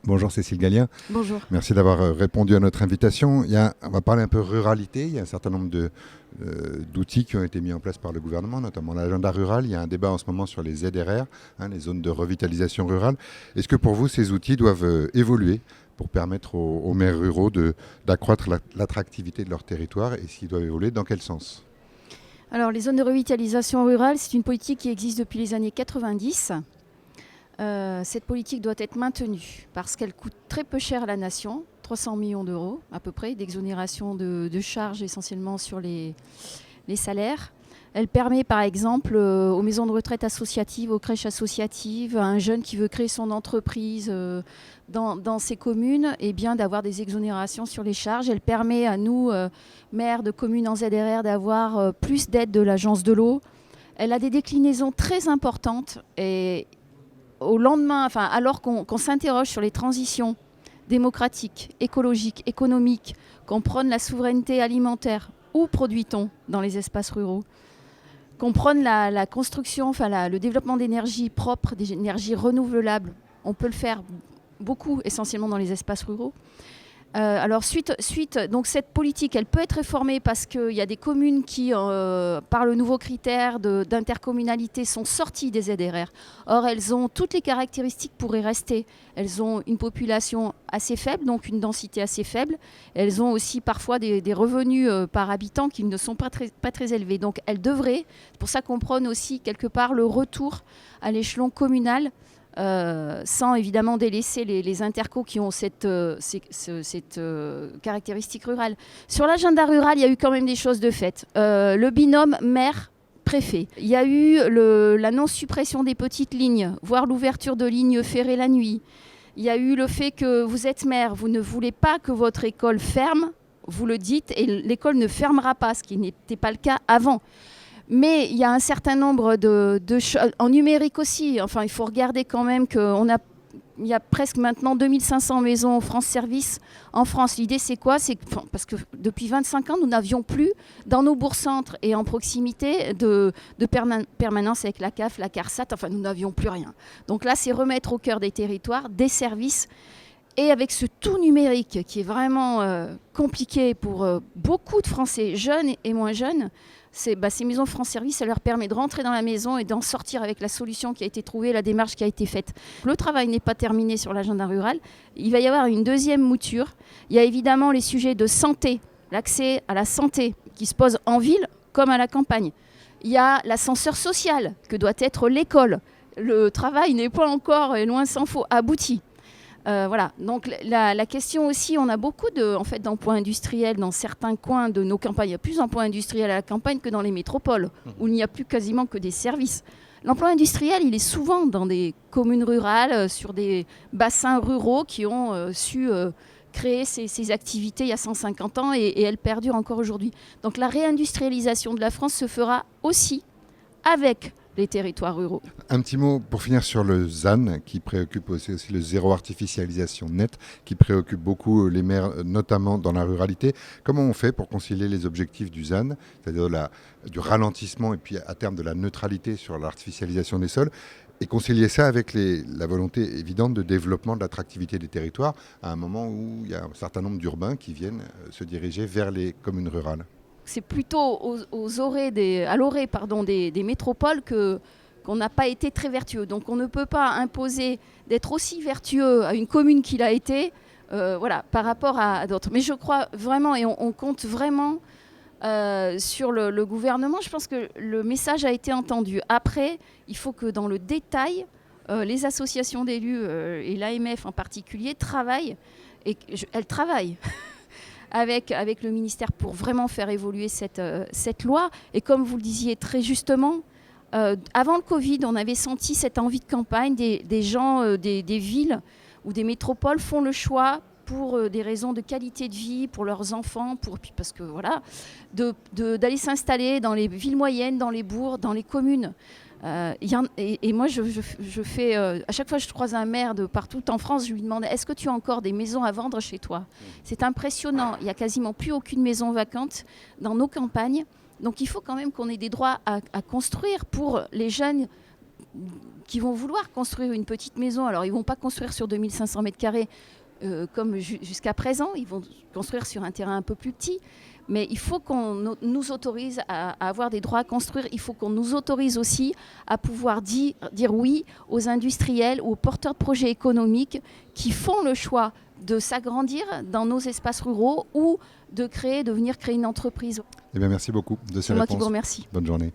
Bonjour Cécile Gallien, Bonjour. merci d'avoir répondu à notre invitation. On va parler un peu ruralité, il y a un certain nombre d'outils qui ont été mis en place par le gouvernement, notamment l'agenda rural. Il y a un débat en ce moment sur les ZRR, les zones de revitalisation rurale. Est-ce que pour vous ces outils doivent évoluer pour permettre aux maires ruraux d'accroître l'attractivité de leur territoire, et s'ils doivent évoluer, dans quel sens? Alors, les zones de revitalisation rurale, c'est une politique qui existe depuis les années 90. Cette politique doit être maintenue parce qu'elle coûte très peu cher à la nation, 300 millions d'euros à peu près, d'exonération de charges essentiellement sur les salaires. Elle permet par exemple aux maisons de retraite associatives, aux crèches associatives, à un jeune qui veut créer son entreprise dans ces communes, eh bien, d'avoir des exonérations sur les charges. Elle permet à nous, maires de communes en ZRR, d'avoir plus d'aide de l'agence de l'eau. Elle a des déclinaisons très importantes et au lendemain, alors qu'on s'interroge sur les transitions démocratiques, écologiques, économiques, qu'on prône la souveraineté alimentaire, où produit-on dans les espaces ruraux? Qu'on prône la construction, le développement d'énergie propre, des énergies renouvelables, on peut le faire beaucoup, essentiellement dans les espaces ruraux. Alors donc cette politique, elle peut être réformée parce qu'il y a des communes qui, par le nouveau critère d'intercommunalité, sont sorties des ZRR. Or, elles ont toutes les caractéristiques pour y rester. Elles ont une population assez faible, donc une densité assez faible. Elles ont aussi parfois des revenus par habitant qui ne sont pas très élevés. Donc elles devraient, c'est pour ça qu'on prône aussi quelque part le retour à l'échelon communal, sans évidemment délaisser les intercos qui ont cette caractéristique rurale. Sur l'agenda rural, il y a eu quand même des choses de faites. Le binôme maire-préfet. Il y a eu la non-suppression des petites lignes, voire l'ouverture de lignes ferrées la nuit. Il y a eu le fait que vous êtes maire, vous ne voulez pas que votre école ferme, vous le dites, et l'école ne fermera pas, ce qui n'était pas le cas avant. Mais il y a un certain nombre de choses, en numérique aussi. Enfin, il faut regarder quand même il y a presque maintenant 2500 maisons France Service en France. L'idée, c'est quoi? Parce que depuis 25 ans, nous n'avions plus, dans nos bourgs-centres et en proximité, de permanence avec la CAF, la CARSAT. Enfin, nous n'avions plus rien. Donc là, c'est remettre au cœur des territoires des services. Et avec ce tout numérique qui est vraiment compliqué pour beaucoup de Français, jeunes et moins jeunes, ces maisons France Service, ça leur permet de rentrer dans la maison et d'en sortir avec la solution qui a été trouvée, la démarche qui a été faite. Le travail n'est pas terminé sur l'agenda rural. Il va y avoir une deuxième mouture. Il y a évidemment les sujets de santé, l'accès à la santé qui se pose en ville comme à la campagne. Il y a l'ascenseur social que doit être l'école. Le travail n'est pas encore, et loin s'en faut, abouti. Voilà. Donc la question aussi, on a beaucoup d'emplois industriels dans certains coins de nos campagnes. Il y a plus d'emplois industriels à la campagne que dans les métropoles, où il n'y a plus quasiment que des services. L'emploi industriel, il est souvent dans des communes rurales, sur des bassins ruraux qui ont su créer ces activités il y a 150 ans et elles perdurent encore aujourd'hui. Donc la réindustrialisation de la France se fera aussi avec les territoires ruraux. Un petit mot pour finir sur le ZAN, qui préoccupe aussi le zéro artificialisation net, qui préoccupe beaucoup les maires, notamment dans la ruralité. Comment on fait pour concilier les objectifs du ZAN, c'est-à-dire du ralentissement et puis à terme de la neutralité sur l'artificialisation des sols, et concilier ça avec la volonté évidente de développement de l'attractivité des territoires, à un moment où il y a un certain nombre d'urbains qui viennent se diriger vers les communes rurales? C'est plutôt à l'orée des métropoles qu'on n'a pas été très vertueux. Donc on ne peut pas imposer d'être aussi vertueux à une commune qu'il a été par rapport à d'autres. Mais je crois vraiment, et on compte vraiment sur le gouvernement, je pense que le message a été entendu. Après, il faut que dans le détail, les associations d'élus et l'AMF en particulier travaillent, et elles travaillent avec le ministère pour vraiment faire évoluer cette loi. Et comme vous le disiez très justement, avant le Covid, on avait senti cette envie de campagne. Des gens des villes ou des métropoles font le choix pour des raisons de qualité de vie, pour leurs enfants, parce que voilà, d'aller s'installer dans les villes moyennes, dans les bourgs, dans les communes. Et moi, je fais à chaque fois que je croise un maire de partout en France, je lui demande: est-ce que tu as encore des maisons à vendre chez toi? C'est impressionnant. Il n'y a quasiment plus aucune maison vacante dans nos campagnes. Donc il faut quand même qu'on ait des droits à construire pour les jeunes qui vont vouloir construire une petite maison. Alors, ils ne vont pas construire sur 2500 mètres carrés comme jusqu'à présent. Ils vont construire sur un terrain un peu plus petit. Mais il faut qu'on nous autorise à avoir des droits à construire. Il faut qu'on nous autorise aussi à pouvoir dire oui aux industriels ou aux porteurs de projets économiques qui font le choix de s'agrandir dans nos espaces ruraux ou de venir créer une entreprise. Eh bien, merci beaucoup de ces C'est moi réponses. qui vous remercie. Bonne journée.